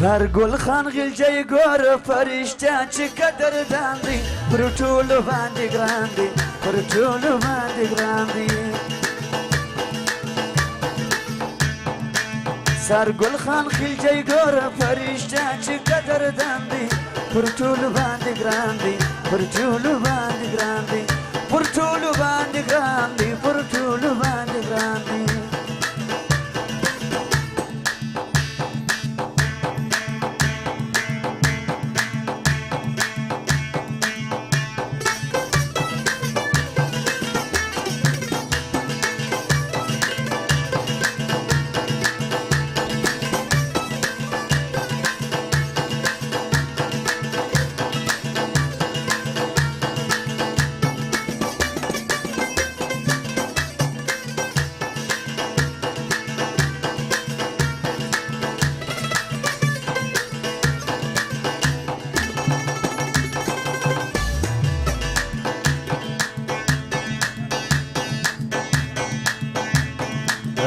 سر گل خان غلجه گور فرشته چه قدردان دی پر ټولو باندې ګران دی پر ټولو باندې ګران دی سر گل خان غلجه گور فرشته چه قدردان دی پر ټولو باندې ګران دی پر ټولو باندې ګران دی پر ټولو باندې ګران دی پر ټولو باندې ګران دی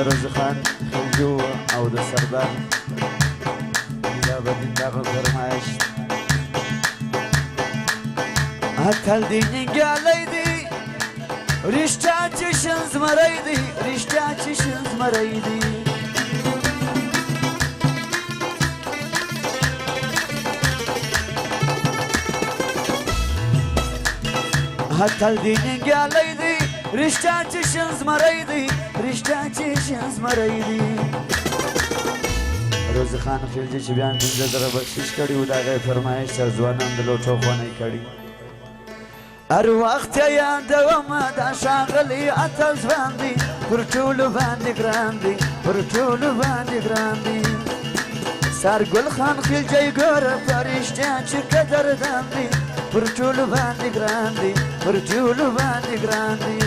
رزخان خلجو او د سردار نجابالدین دغه فرمایش اتل دی ننګیالی دی رښتیا چې شین زمری دی رښتیا چې شین زمری دی اتل دی ننګیالی دی رښتیا چې شین زمری دی رښتیا چې شین زمری دی روزخان خلجي چې بیا 15,000 بخشش کړي و د هغې فرمایش سره ځوانان د لوټو خوانی کړي هر وخت یې یادومه دا ښاغلی اتل ځوان دی پر ټولو باندې ګران دی پر ټولو باندې ګران دی سرګل خان خلجي ګوره په رښتیا چې قدردان دی پر ټولو باندې ګران دی پر ټولو باندې ګران دی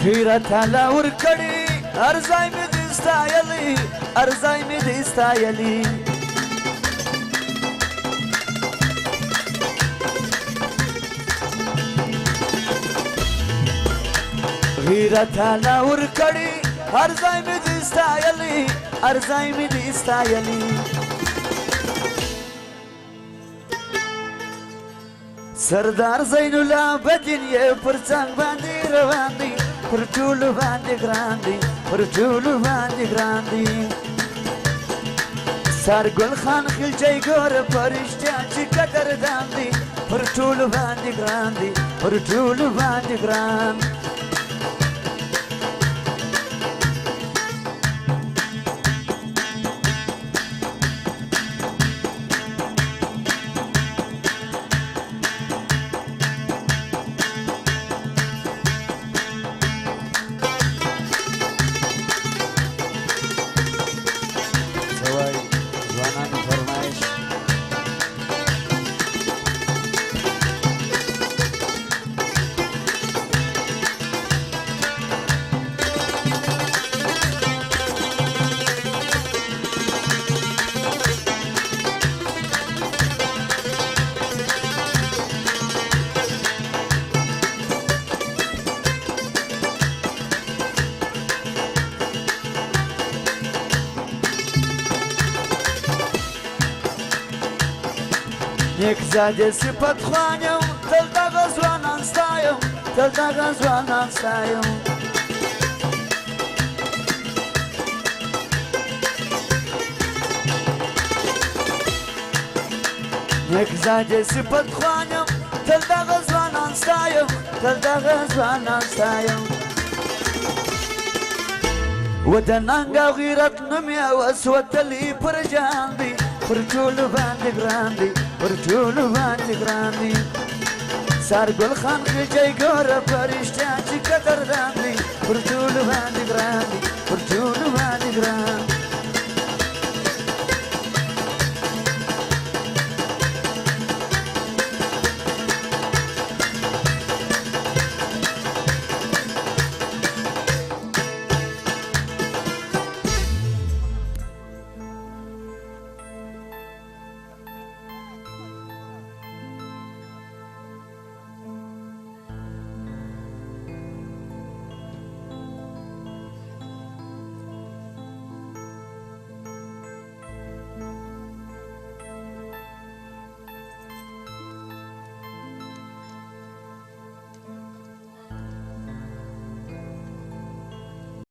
غیرت الله ورکړي هر ځای مې دې ستایلي هر ځای مې دې ستایلي غیرت الله ورکړي هر ځای مې دې ستایلي هر ځای مې دې ستایلي سردار زین الله بدین یې پر څنګ باندې روان دی پر ټولو باندې ګران دی پر ټولو باندې ګران دی سرګل خان خلجي ګوره په رښتیا چې قدردان دی پر ټولو باندې ګران دی پر ټولو باندې ګران نیک زاده صفت خوانم تل دغه ځوانان ستایم تل دغه ځوانان ستایم نیک زاده صفت خوانم تل دغه ځوانان ستایم تل دغه ځوانان ستایم و د ننګ او غیرت نوم یې اوس وتلی پر جهان دی پر ټولو باندې ګران دی پر ټولو باندې ګران دی سرګل خان خلجي ګوره په رښتیا چې قدردان دی پر ټولو باندې ګران دی پر ټولو باندې ګران